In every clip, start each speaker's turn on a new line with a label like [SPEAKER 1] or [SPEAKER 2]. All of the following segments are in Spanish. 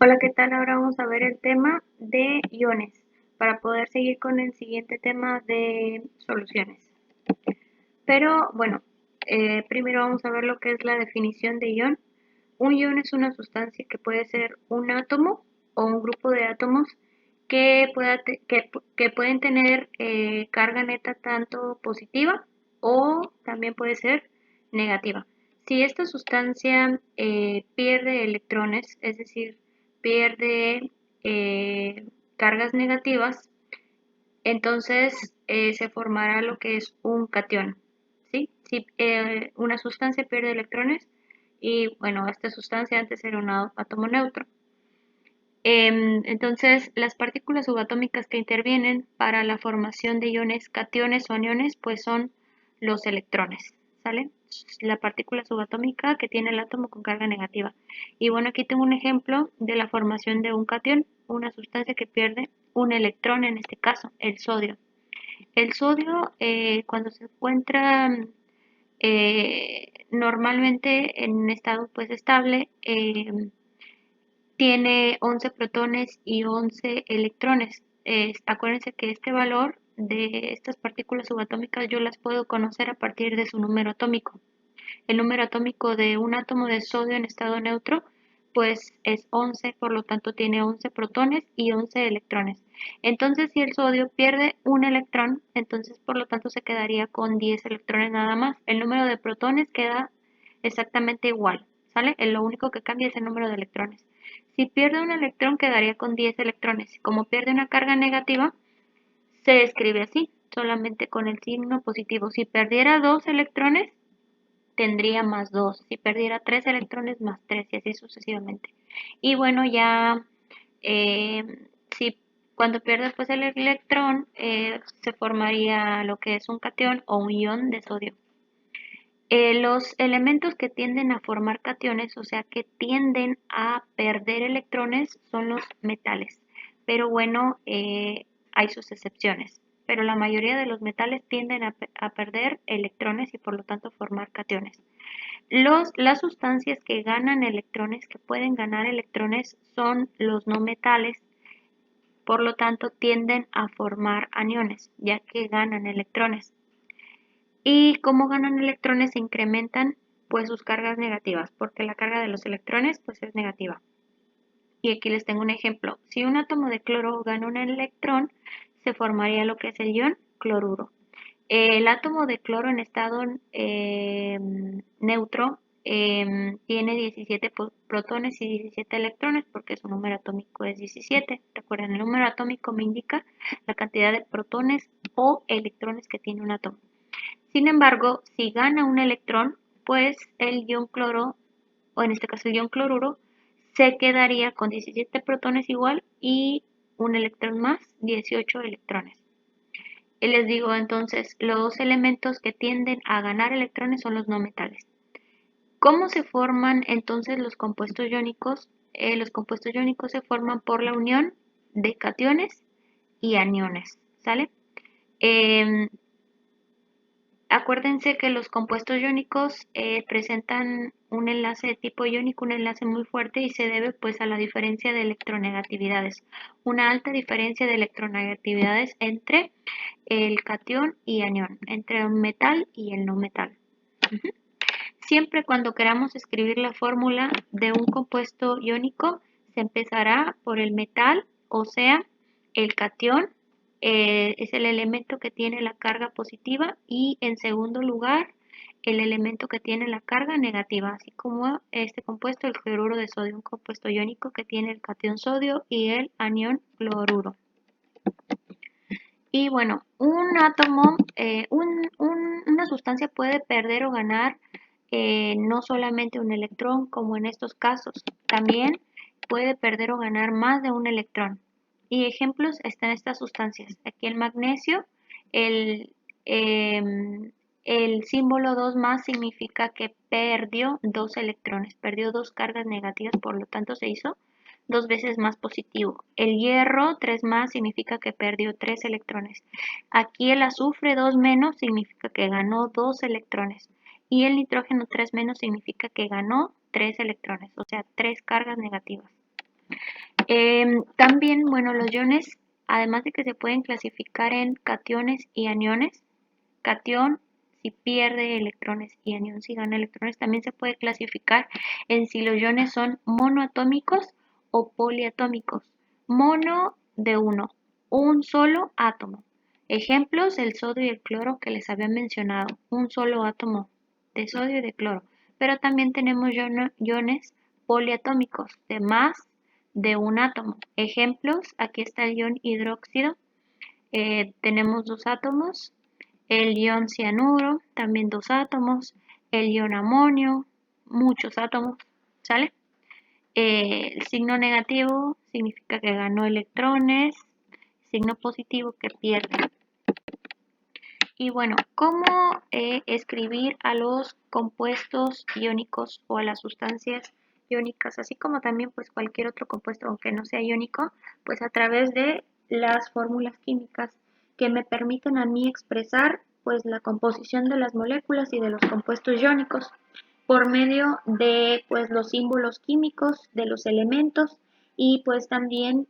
[SPEAKER 1] Hola, ¿qué tal? Ahora vamos a ver el tema de iones para poder seguir con el siguiente tema de soluciones. Pero bueno, primero vamos a ver lo que es la definición de ion. Un ion es una sustancia que puede ser un átomo o un grupo de átomos que pueden tener carga neta tanto positiva o también puede ser negativa. Si esta sustancia pierde electrones, es decir, pierde cargas negativas, entonces se formará lo que es un catión. ¿Sí? Si una sustancia pierde electrones, y bueno, esta sustancia antes era un átomo neutro. Entonces, las partículas subatómicas que intervienen para la formación de iones, cationes o aniones, pues son los electrones, ¿sale? La partícula subatómica que tiene el átomo con carga negativa. Y bueno, aquí tengo un ejemplo de la formación de un catión, una sustancia que pierde un electrón, en este caso, el sodio. El sodio, cuando se encuentra normalmente en un estado pues estable, tiene 11 protones y 11 electrones. Acuérdense que este valor de estas partículas subatómicas yo las puedo conocer a partir de su número atómico. El número atómico de un átomo de sodio en estado neutro pues es 11, por lo tanto tiene 11 protones y 11 electrones. Entonces, si el sodio pierde un electrón, entonces por lo tanto se quedaría con 10 electrones nada más. El número de protones queda exactamente igual, ¿sale? Lo único que cambia es el número de electrones. Si pierde un electrón, quedaría con 10 electrones. Como pierde una carga negativa, se escribe así, solamente con el signo positivo. Si perdiera 2 electrones, tendría más 2. Si perdiera 3 electrones, más 3 y así sucesivamente. Y bueno, ya eh, si cuando pierde pues el electrón, se formaría lo que es un catión o un ion de sodio. Los elementos que tienden a formar cationes, o sea, que tienden a perder electrones, son los metales. Pero bueno, hay sus excepciones. Pero la mayoría de los metales tienden a perder electrones y por lo tanto formar cationes. Las sustancias que ganan electrones, que pueden ganar electrones, son los no metales, por lo tanto tienden a formar aniones, ya que ganan electrones. Y como ganan electrones se incrementan pues sus cargas negativas, porque la carga de los electrones pues es negativa. Y aquí les tengo un ejemplo. Si un átomo de cloro gana un electrón, se formaría lo que es el ion cloruro. El átomo de cloro en estado neutro tiene 17 protones y 17 electrones porque su número atómico es 17. Recuerden, el número atómico me indica la cantidad de protones o electrones que tiene un átomo. Sin embargo, si gana un electrón, pues el ion cloro, o en este caso el ion cloruro, se quedaría con 17 protones igual y un electrón más, 18 electrones. Y les digo entonces, los elementos que tienden a ganar electrones son los no metales. ¿Cómo se forman entonces los compuestos iónicos? Los compuestos iónicos se forman por la unión de cationes y aniones, ¿sale? Eh, Acuérdense que los compuestos iónicos presentan un enlace de tipo iónico, un enlace muy fuerte y se debe pues a la diferencia de electronegatividades. Una alta diferencia de electronegatividades entre el catión y anión, entre un metal y el no metal. Siempre cuando queramos escribir la fórmula de un compuesto iónico, se empezará por el metal, o sea, el catión es el elemento que tiene la carga positiva y en segundo lugar el elemento que tiene la carga negativa, así como este compuesto, el cloruro de sodio, un compuesto iónico que tiene el catión sodio y el anión cloruro. Y bueno, un átomo, una sustancia puede perder o ganar no solamente un electrón, como en estos casos, también puede perder o ganar más de un electrón. Y ejemplos están estas sustancias. Aquí el magnesio, el, el símbolo 2 más significa que perdió 2 electrones, perdió 2 cargas negativas, por lo tanto se hizo 2 veces más positivo. El hierro 3 más significa que perdió 3 electrones. Aquí el azufre 2 menos significa que ganó 2 electrones. Y el nitrógeno 3 menos significa que ganó 3 electrones, o sea, 3 cargas negativas. También, bueno, los iones, además de que se pueden clasificar en cationes y aniones, catión si pierde electrones y anión si gana electrones, también se puede clasificar en si los iones son monoatómicos o poliatómicos. Mono de uno, un solo átomo. Ejemplos, el sodio y el cloro que les había mencionado, un solo átomo de sodio y de cloro. Pero también tenemos iones poliatómicos de más de un átomo. Ejemplos, aquí está el ion hidróxido, tenemos dos átomos, el ion cianuro, también dos átomos, el ion amonio, muchos átomos, ¿sale? El signo negativo significa que ganó electrones, signo positivo que pierde. Y bueno, ¿cómo escribir a los compuestos iónicos o a las sustancias iónicas, así como también pues cualquier otro compuesto, aunque no sea iónico, pues a través de las fórmulas químicas que me permiten a mí expresar pues la composición de las moléculas y de los compuestos iónicos por medio de pues los símbolos químicos de los elementos y pues también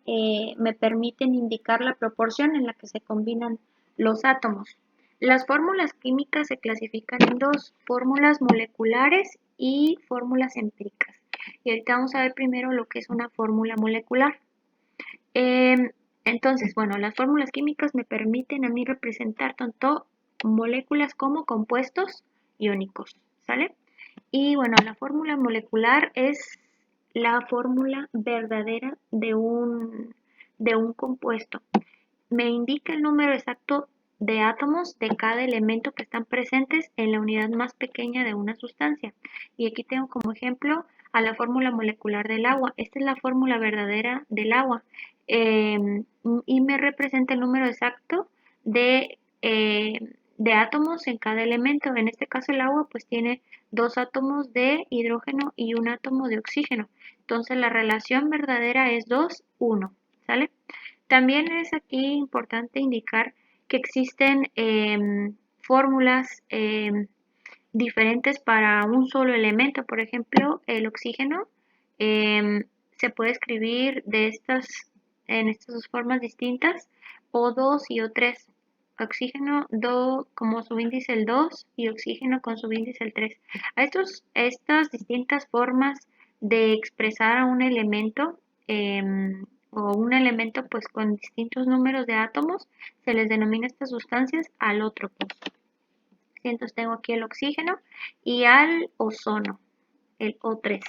[SPEAKER 1] me permiten indicar la proporción en la que se combinan los átomos. Las fórmulas químicas se clasifican en dos, fórmulas moleculares y fórmulas empíricas. Y ahorita vamos a ver primero lo que es una fórmula molecular. Entonces, bueno, las fórmulas químicas me permiten a mí representar tanto moléculas como compuestos iónicos, ¿sale? Y bueno, la fórmula molecular es la fórmula verdadera de un compuesto. Me indica el número exacto de átomos de cada elemento que están presentes en la unidad más pequeña de una sustancia. Y aquí tengo como ejemplo a la fórmula molecular del agua. Esta es la fórmula verdadera del agua. Y me representa el número exacto de átomos en cada elemento. En este caso el agua pues tiene dos átomos de hidrógeno y un átomo de oxígeno. Entonces la relación verdadera es 2, 1. ¿Sale? También es aquí importante indicar que existen fórmulas diferentes para un solo elemento. Por ejemplo, el oxígeno se puede escribir en estas dos formas distintas, O2 y O3. Oxígeno como su índice el 2 y oxígeno con su índice el 3. Estas distintas formas de expresar a un elemento o un elemento pues con distintos números de átomos, se les denomina estas sustancias alótropos. Entonces tengo aquí el oxígeno y al ozono, el O3.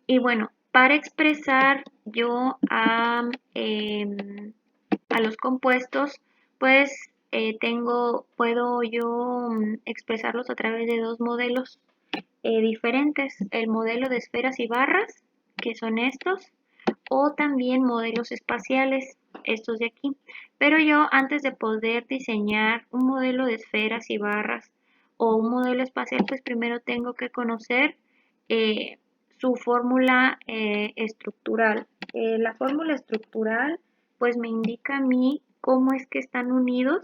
[SPEAKER 1] Y bueno, para expresar yo a los compuestos, pues puedo yo expresarlos a través de dos modelos diferentes. El modelo de esferas y barras, que son estos, o también modelos espaciales, estos de aquí. Pero yo antes de poder diseñar un modelo de esferas y barras o un modelo espacial, pues primero tengo que conocer eh, su fórmula estructural. La fórmula estructural pues me indica a mí cómo es que están unidos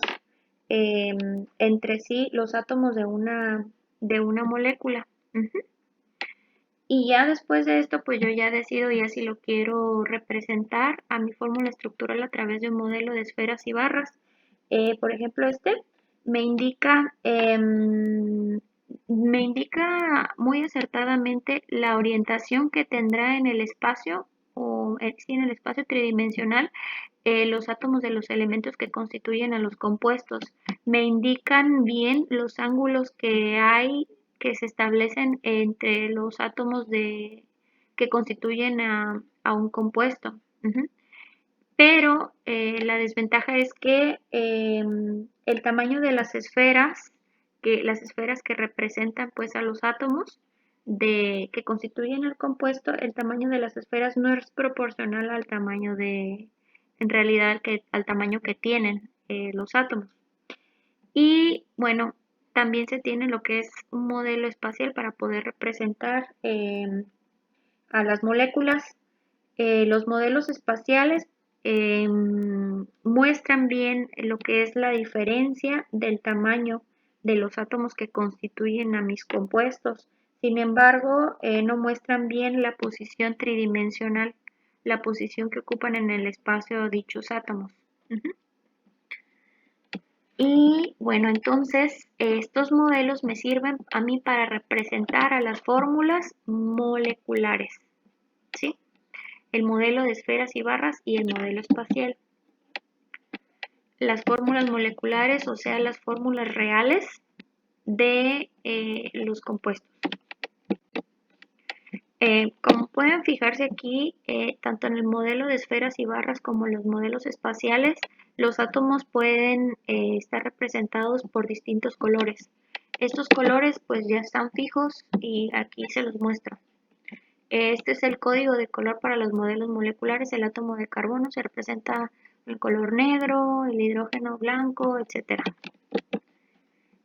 [SPEAKER 1] entre sí los átomos de una molécula. Ujú. Y ya después de esto, pues yo ya decido ya si lo quiero representar a mi fórmula estructural a través de un modelo de esferas y barras. Por ejemplo, me indica, me indica muy acertadamente la orientación que tendrá en el espacio o sí, en el espacio tridimensional los átomos de los elementos que constituyen a los compuestos. Me indican bien los ángulos que hay que se establecen entre los átomos que constituyen a un compuesto. Ujú. Pero la desventaja es que el tamaño de las esferas que representan pues a los átomos que constituyen el compuesto, el tamaño de las esferas no es proporcional al tamaño en realidad al tamaño que tienen los átomos. Y bueno, también se tiene lo que es un modelo espacial para poder representar a las moléculas. Los modelos espaciales muestran bien lo que es la diferencia del tamaño de los átomos que constituyen a mis compuestos, Sin embargo, no muestran bien la posición tridimensional, la posición que ocupan en el espacio dichos átomos. Ujú. Y bueno, entonces estos modelos me sirven a mí para representar a las fórmulas moleculares, ¿sí? El modelo de esferas y barras y el modelo espacial. Las fórmulas moleculares, o sea, las fórmulas reales de los compuestos. Como pueden fijarse aquí, tanto en el modelo de esferas y barras como en los modelos espaciales, los átomos pueden estar representados por distintos colores. Estos colores pues ya están fijos y aquí se los muestro. Este es el código de color para los modelos moleculares. El átomo de carbono se representa el color negro, el hidrógeno blanco, etc.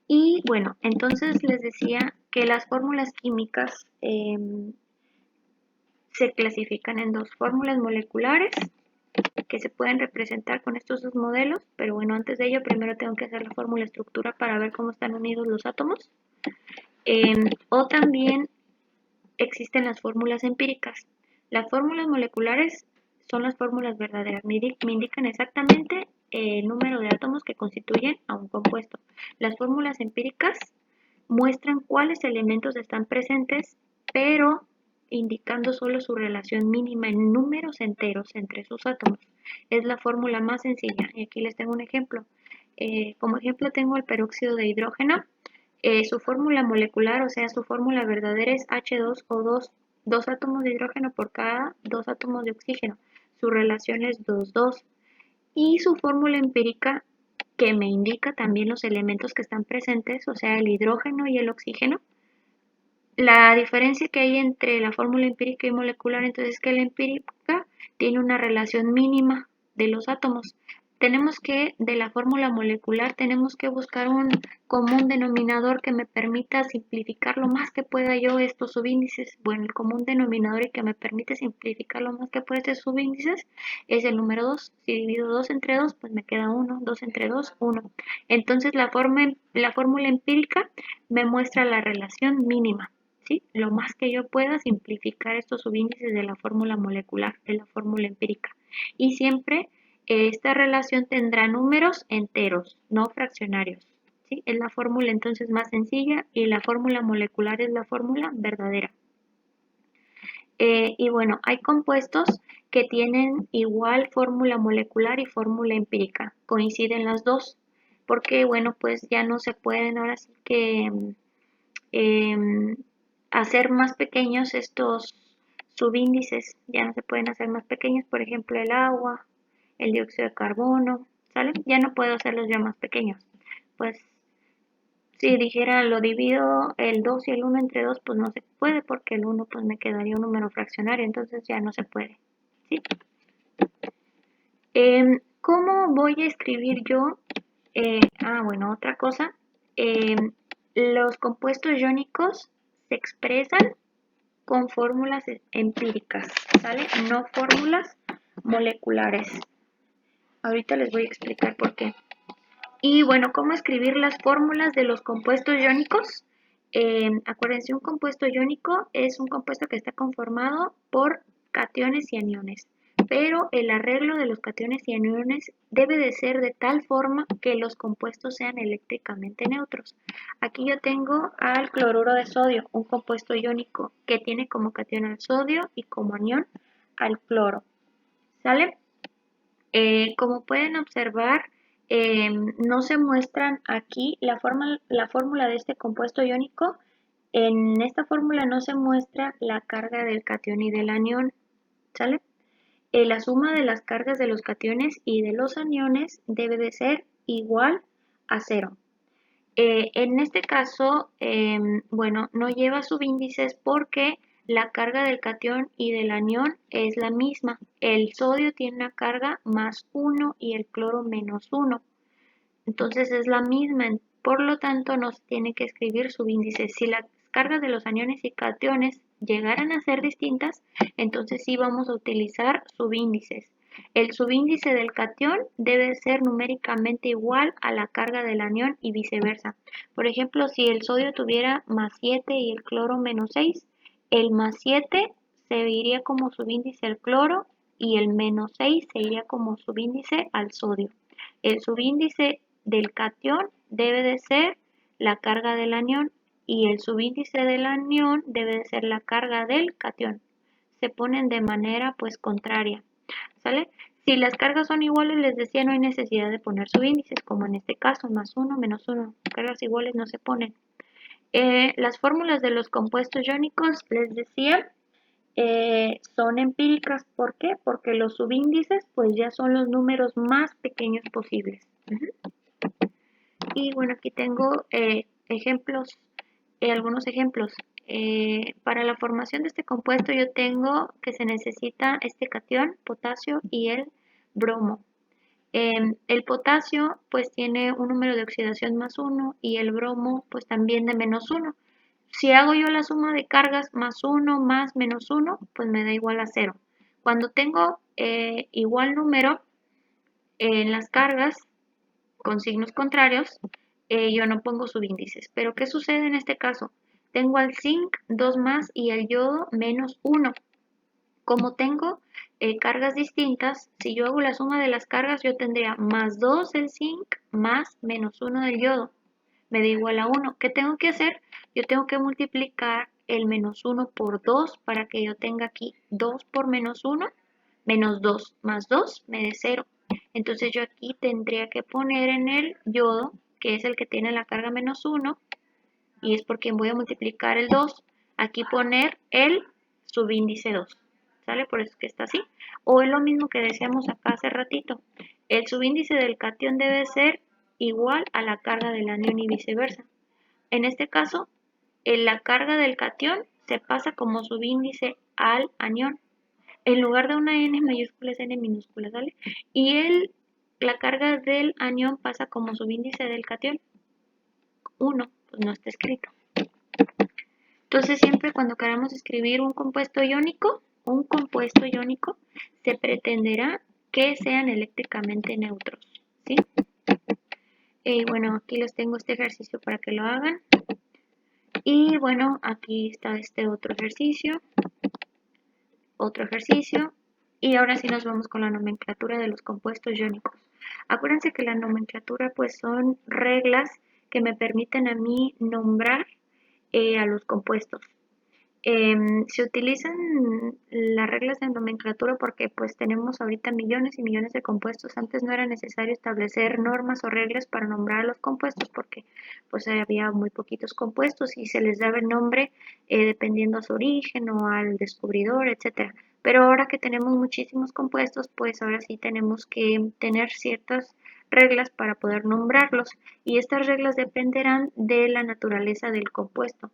[SPEAKER 1] Y bueno, entonces les decía que las fórmulas químicas se clasifican en dos fórmulas moleculares que se pueden representar con estos dos modelos, pero bueno, antes de ello primero tengo que hacer la fórmula estructura para ver cómo están unidos los átomos. O también existen las fórmulas empíricas. Las fórmulas moleculares son las fórmulas verdaderas, me indican exactamente el número de átomos que constituyen a un compuesto. Las fórmulas empíricas muestran cuáles elementos están presentes, pero indicando solo su relación mínima en números enteros entre sus átomos. Es la fórmula más sencilla. Y aquí les tengo un ejemplo. Como ejemplo tengo el peróxido de hidrógeno. Su fórmula molecular, o sea, su fórmula verdadera es H2O2, dos átomos de hidrógeno por cada dos átomos de oxígeno. Su relación es 2,2. Y su fórmula empírica, que me indica también los elementos que están presentes, o sea, el hidrógeno y el oxígeno. La diferencia que hay entre la fórmula empírica y molecular, entonces, es que la empírica tiene una relación mínima de los átomos. Tenemos que, de la fórmula molecular, tenemos que buscar un común denominador que me permita simplificar lo más que pueda yo estos subíndices. Bueno, el común denominador y que me permite simplificar lo más que pueda estos subíndices es el número 2. Si divido 2 entre 2, pues me queda 1. 2 entre 2, 1. Entonces, la fórmula empírica me muestra la relación mínima. ¿Sí? Lo más que yo pueda simplificar estos subíndices de la fórmula molecular, de la fórmula empírica. Y siempre esta relación tendrá números enteros, no fraccionarios. ¿Sí? Es la fórmula entonces más sencilla y la fórmula molecular es la fórmula verdadera. Y bueno, hay compuestos que tienen igual fórmula molecular y fórmula empírica. Coinciden las dos, porque bueno, pues ya no se pueden ahora sí que em, hacer más pequeños estos subíndices, ya no se pueden hacer más pequeños, por ejemplo el agua, el dióxido de carbono, ¿sale? Ya no puedo hacerlos ya más pequeños. Pues si dijera lo divido el 2 y el 1 entre 2, pues no se puede porque el 1 pues me quedaría un número fraccionario, entonces ya no se puede. ¿Sí? ¿Cómo voy a escribir yo? Bueno, otra cosa. Los compuestos iónicos se expresan con fórmulas empíricas, ¿sale? No fórmulas moleculares. Ahorita les voy a explicar por qué. Y bueno, ¿cómo escribir las fórmulas de los compuestos iónicos? Acuérdense, un compuesto iónico es un compuesto que está conformado por cationes y aniones, pero el arreglo de los cationes y aniones debe de ser de tal forma que los compuestos sean eléctricamente neutros. Aquí yo tengo al cloruro de sodio, un compuesto iónico que tiene como cation al sodio y como anión al cloro. ¿Sale? Como pueden observar, no se muestran aquí la fórmula de este compuesto iónico. En esta fórmula no se muestra la carga del catión y del anión, ¿sale? La suma de las cargas de los cationes y de los aniones debe de ser igual a 0. En este caso, bueno, no lleva subíndices porque la carga del catión y del anión es la misma. El sodio tiene una carga más 1 y el cloro menos 1. Entonces es la misma, por lo tanto no se tiene que escribir subíndices. Si las cargas de los aniones y cationes llegaran a ser distintas, entonces sí vamos a utilizar subíndices. El subíndice del catión debe ser numéricamente igual a la carga del anión y viceversa. Por ejemplo, si el sodio tuviera +7 y el cloro -6, el +7 se iría como subíndice al cloro y el -6 se iría como subíndice al sodio. El subíndice del catión debe de ser la carga del anión y el subíndice del anión debe de ser la carga del catión. Se ponen de manera pues contraria, ¿sale? Si las cargas son iguales, les decía, no hay necesidad de poner subíndices, como en este caso, +1, -1. Cargas iguales no se ponen. Las fórmulas de los compuestos iónicos, les decía, son empíricas. ¿Por qué? Porque los subíndices pues ya son los números más pequeños posibles. Y bueno, aquí tengo ejemplos, algunos ejemplos. Para la formación de este compuesto yo tengo que se necesita este catión, potasio y el bromo. El potasio pues tiene un número de oxidación +1 y el bromo pues también de -1. Si hago yo la suma de cargas +1 más -1, pues me da igual a 0. Cuando tengo igual número en las cargas con signos contrarios, yo no pongo subíndices. Pero ¿qué sucede en este caso? Tengo al zinc 2 más y al yodo -1. Como tengo cargas distintas, si yo hago la suma de las cargas, yo tendría +2 del zinc más -1 del yodo. Me da igual a 1. ¿Qué tengo que hacer? Yo tengo que multiplicar el -1 por 2 para que yo tenga aquí 2 por -1, -2 más 2 me dé 0. Entonces yo aquí tendría que poner en el yodo, que es el que tiene la carga -1, y es por quien voy a multiplicar el 2, aquí poner el subíndice 2. ¿Sale? Por eso es que está así. O es lo mismo que decíamos acá hace ratito. El subíndice del catión debe ser igual a la carga del anión y viceversa. En este caso, la carga del catión se pasa como subíndice al anión. En lugar de una n mayúscula es n minúscula, ¿sale? Y la carga del anión pasa como subíndice del catión. 1, pues no está escrito. Entonces, siempre cuando queramos escribir un compuesto iónico, se pretenderá que sean eléctricamente neutros, ¿sí? Bueno, aquí les tengo este ejercicio para que lo hagan. Y bueno, aquí está este otro ejercicio. Y ahora sí nos vamos con la nomenclatura de los compuestos iónicos. Acuérdense que la nomenclatura pues son reglas que me permiten a mí nombrar a los compuestos. Se utilizan las reglas de nomenclatura porque pues tenemos ahorita millones y millones de compuestos. Antes no era necesario establecer normas o reglas para nombrar a los compuestos porque pues había muy poquitos compuestos y se les daba el nombre dependiendo a su origen o al descubridor, etcétera. Pero ahora que tenemos muchísimos compuestos, pues ahora sí tenemos que tener ciertas reglas para poder nombrarlos, y estas reglas dependerán de la naturaleza del compuesto,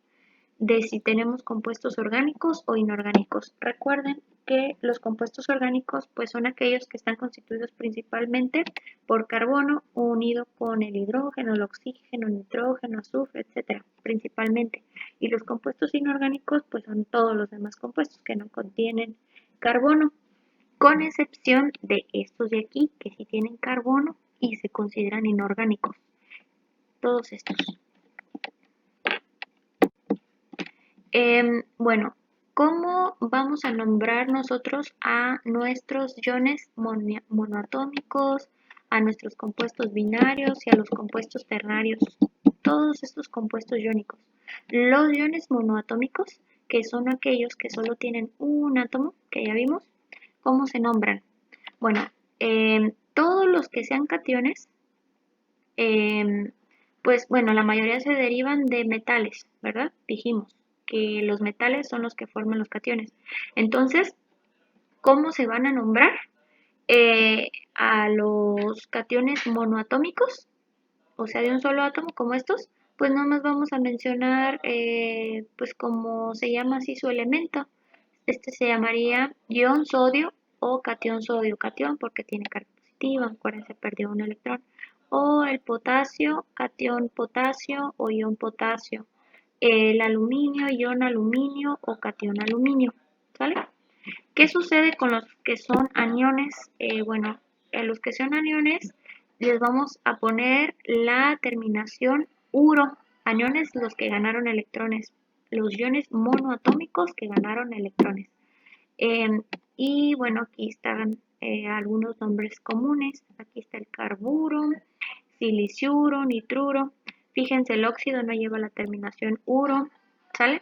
[SPEAKER 1] de si tenemos compuestos orgánicos o inorgánicos. Recuerden que los compuestos orgánicos pues son aquellos que están constituidos principalmente por carbono unido con el hidrógeno, el oxígeno, nitrógeno, azufre, etcétera, principalmente. Y los compuestos inorgánicos pues son todos los demás compuestos que no contienen carbono, con excepción de estos de aquí que sí tienen carbono y se consideran inorgánicos. Todos estos. Bueno, ¿cómo vamos a nombrar nosotros a nuestros iones monoatómicos, a nuestros compuestos binarios y a los compuestos ternarios? Todos estos compuestos iónicos. Los iones monoatómicos, que son aquellos que solo tienen un átomo, que ya vimos, ¿cómo se nombran? Bueno, todos los que sean cationes, pues bueno, la mayoría se derivan de metales, ¿verdad? Dijimos que los metales son los que forman los cationes. Entonces, ¿cómo se van a nombrar a los cationes monoatómicos? O sea, de un solo átomo como estos, pues nomás vamos a mencionar pues como se llama así su elemento. Este se llamaría ion sodio o catión sodio. Catión porque tiene carga positiva, acuérdense, perdió un electrón. O el potasio, catión potasio o ion potasio. El aluminio, ion aluminio o catión aluminio. ¿Sale? ¿Qué sucede con los que son aniones? Bueno, en los que son aniones les vamos a poner la terminación uro. Aniones los que ganaron electrones. Los iones monoatómicos que ganaron electrones. Em, y bueno, aquí están algunos nombres comunes. Aquí está el carburo, siliciuro, nitruro. Fíjense, el óxido no lleva la terminación uro, ¿sale?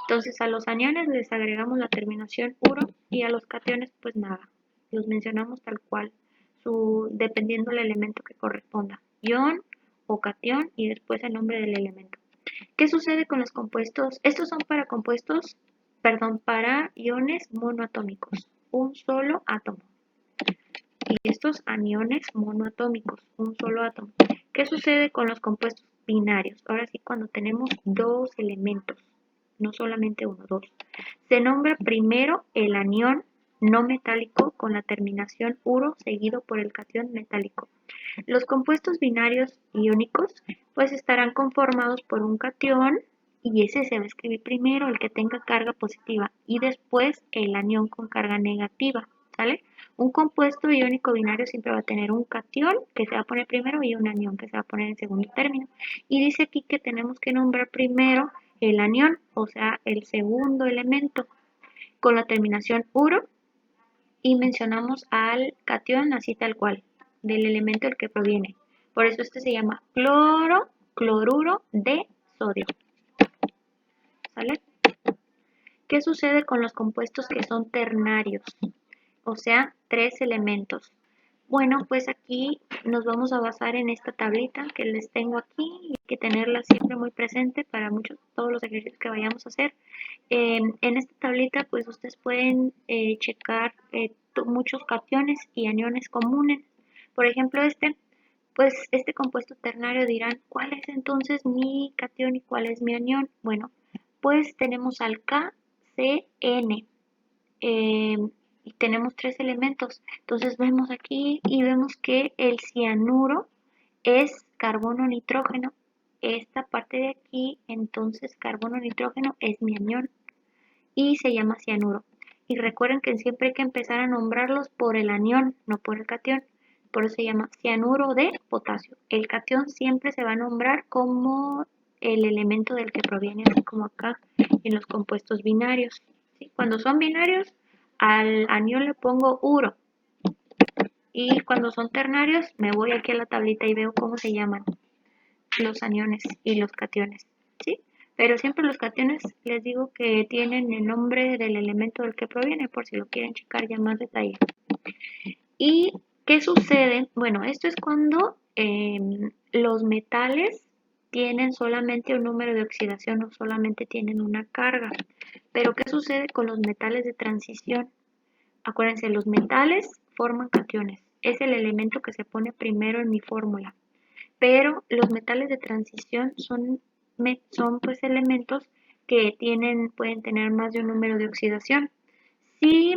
[SPEAKER 1] Entonces a los aniones les agregamos la terminación uro y a los cationes pues nada, los mencionamos tal cual, dependiendo del elemento que corresponda, ion o cation y después el nombre del elemento. ¿Qué sucede con los compuestos? Estos son para compuestos, perdón, para iones monoatómicos, un solo átomo. Y estos aniones monoatómicos, un solo átomo. ¿Qué sucede con los compuestos binarios? Ahora sí, cuando tenemos dos elementos, no solamente uno, dos. Se nombra primero el anión no metálico con la terminación uro seguido por el cation metálico. Los compuestos binarios iónicos pues estarán conformados por un cation y ese se va a escribir primero, el que tenga carga positiva, y después el anión con carga negativa, ¿sale? Un compuesto iónico binario siempre va a tener un cation que se va a poner primero y un anión que se va a poner en segundo término. Y dice aquí que tenemos que nombrar primero el anión, o sea, el segundo elemento, con la terminación uro, y mencionamos al cation así tal cual, del elemento del que proviene. Por eso este se llama cloruro de sodio. ¿Sale? ¿Qué sucede con los compuestos que son ternarios? O sea, tres elementos. Bueno, pues aquí nos vamos a basar en esta tablita que les tengo aquí y hay que tenerla siempre muy presente para todos los ejercicios que vayamos a hacer. En esta tablita pues ustedes pueden checar muchos cationes y aniones comunes. Por ejemplo, pues este compuesto ternario dirán, ¿cuál es entonces mi cation y cuál es mi anión? Bueno, pues tenemos al KCN eh, y tenemos tres elementos. Entonces vemos aquí y vemos que el cianuro es carbono nitrógeno. Esta parte de aquí, entonces carbono nitrógeno es mi anión y se llama cianuro. Y recuerden que siempre hay que empezar a nombrarlos por el anión, no por el cation. Por eso se llama cianuro de potasio. El cation siempre se va a nombrar como el elemento del que proviene, así como acá en los compuestos binarios. ¿Sí? Cuando son binarios, al anión le pongo uro. Y cuando son ternarios, me voy aquí a la tablita y veo cómo se llaman los aniones y los cationes, ¿sí? Pero siempre los cationes les digo que tienen el nombre del elemento del que proviene, por si lo quieren checar ya más detalle. ¿Y qué sucede? Bueno, esto es cuando los metales tienen solamente un número de oxidación o solamente tienen una carga. Pero ¿qué sucede con los metales de transición? Acuérdense, los metales forman cationes. Es el elemento que se pone primero en mi fórmula. Pero los metales de transición son pues elementos que pueden tener más de un número de oxidación. Si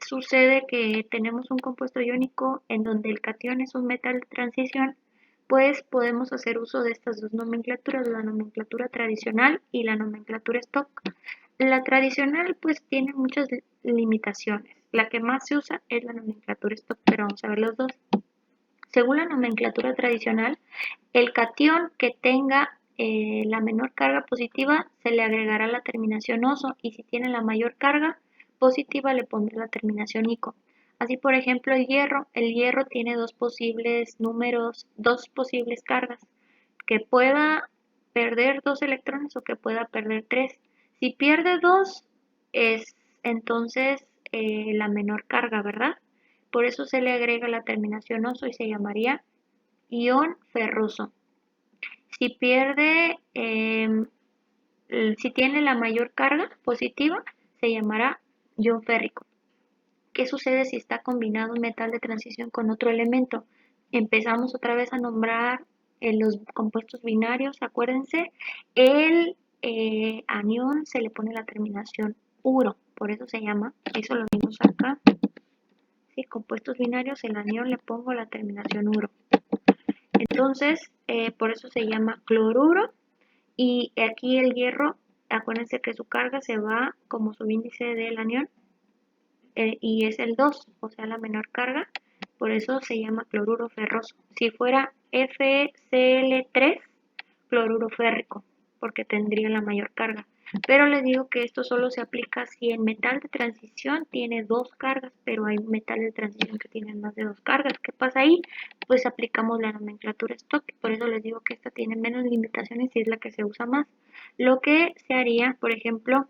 [SPEAKER 1] sucede que tenemos un compuesto iónico en donde el cation es un metal de transición, pues podemos hacer uso de estas dos nomenclaturas, la nomenclatura tradicional y la nomenclatura Stock. La tradicional pues tiene muchas limitaciones. La que más se usa es la nomenclatura Stock, pero vamos a ver los dos. Según la nomenclatura tradicional, el cation que tenga la menor carga positiva se le agregará la terminación oso y si tiene la mayor carga positiva le pondré la terminación ico. Así por ejemplo el hierro tiene dos posibles números, dos posibles cargas, que pueda perder 2 electrones o que pueda perder 3. Si pierde 2 es entonces la menor carga, ¿verdad? Por eso se le agrega la terminación oso y se llamaría ion ferroso. Si pierde, si tiene la mayor carga positiva, se llamará ion férrico. ¿Qué sucede si está combinado un metal de transición con otro elemento? Empezamos otra vez a nombrar los compuestos binarios, acuérdense, el anión se le pone la terminación uro, por eso se llama, eso lo vimos acá, ¿sí? Compuestos binarios, el anión le pongo la terminación uro. Entonces, por eso se llama cloruro. Y aquí el hierro, acuérdense que su carga se va como subíndice del anión y es el 2, o sea, la menor carga, por eso se llama cloruro ferroso. Si fuera FeCl3, cloruro férrico, porque tendría la mayor carga. Pero les digo que esto solo se aplica si el metal de transición tiene dos cargas, pero hay metales de transición que tienen más de dos cargas. ¿Qué pasa ahí? Pues aplicamos la nomenclatura stock, por eso les digo que esta tiene menos limitaciones y es la que se usa más. Lo que se haría, por ejemplo,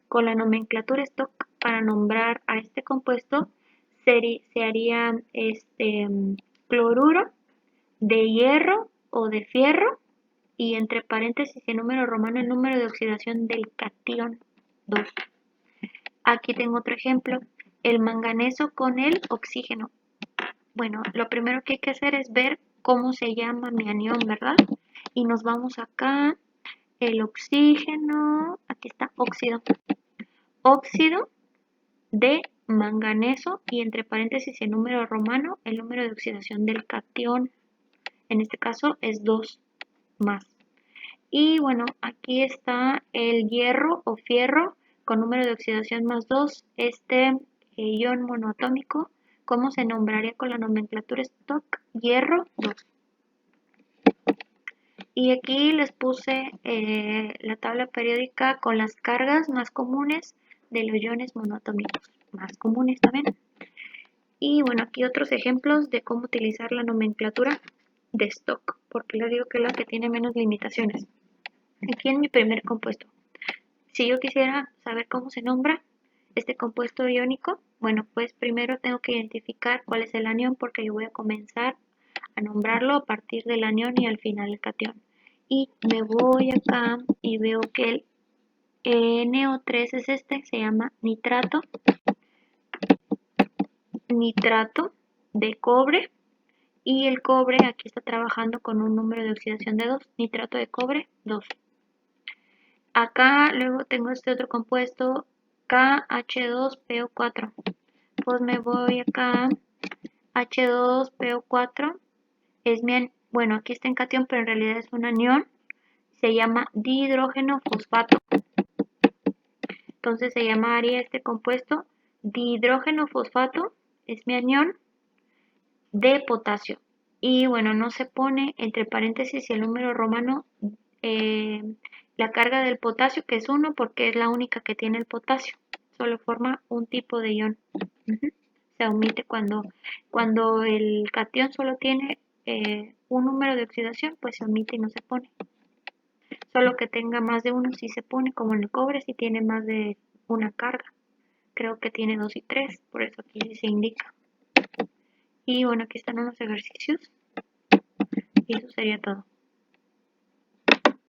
[SPEAKER 1] con la nomenclatura stock para nombrar a este compuesto, se haría cloruro de hierro o de fierro y entre paréntesis en número romano el número de oxidación del catión 2. Aquí tengo otro ejemplo, el manganeso con el oxígeno. Bueno, lo primero que hay que hacer es ver cómo se llama mi anión, ¿verdad? Y nos vamos acá, el oxígeno, aquí está, óxido. Óxido de manganeso y entre paréntesis en número romano el número de oxidación del catión. En este caso es 2 más. Y bueno, aquí está el hierro o fierro con número de oxidación más 2. Este ion monoatómico, ¿cómo se nombraría con la nomenclatura stock? Hierro 2. Y aquí les puse la tabla periódica con las cargas más comunes de los iones monoatómicos, más comunes también. Y bueno, aquí otros ejemplos de cómo utilizar la nomenclatura de stock, porque les digo que es la que tiene menos limitaciones. Aquí en mi primer compuesto, si yo quisiera saber cómo se nombra este compuesto iónico, bueno, pues primero tengo que identificar cuál es el anión porque yo voy a comenzar a nombrarlo a partir del anión y al final el catión. Y me voy acá y veo que el NO3 es este, se llama nitrato, nitrato de cobre. Y el cobre aquí está trabajando con un número de oxidación de 2, nitrato de cobre 2. Acá luego tengo este otro compuesto KH2PO4. Pues me voy acá, H2PO4 es mi, bueno, aquí está en cation, pero en realidad es un anión, se llama dihidrógeno fosfato. Entonces se llamaría este compuesto dihidrógeno fosfato, es mi anión de potasio. Y bueno, no se pone entre paréntesis el número romano eh, la carga del potasio, que es 1 porque es la única que tiene el potasio. Solo forma un tipo de ion. Se omite cuando el catión solo tiene un número de oxidación, pues se omite y no se pone. Solo que tenga más de uno sí se pone, como en el cobre si tiene más de una carga. Creo que tiene 2 y 3, por eso aquí sí se indica. Y bueno, aquí están unos ejercicios y eso sería todo.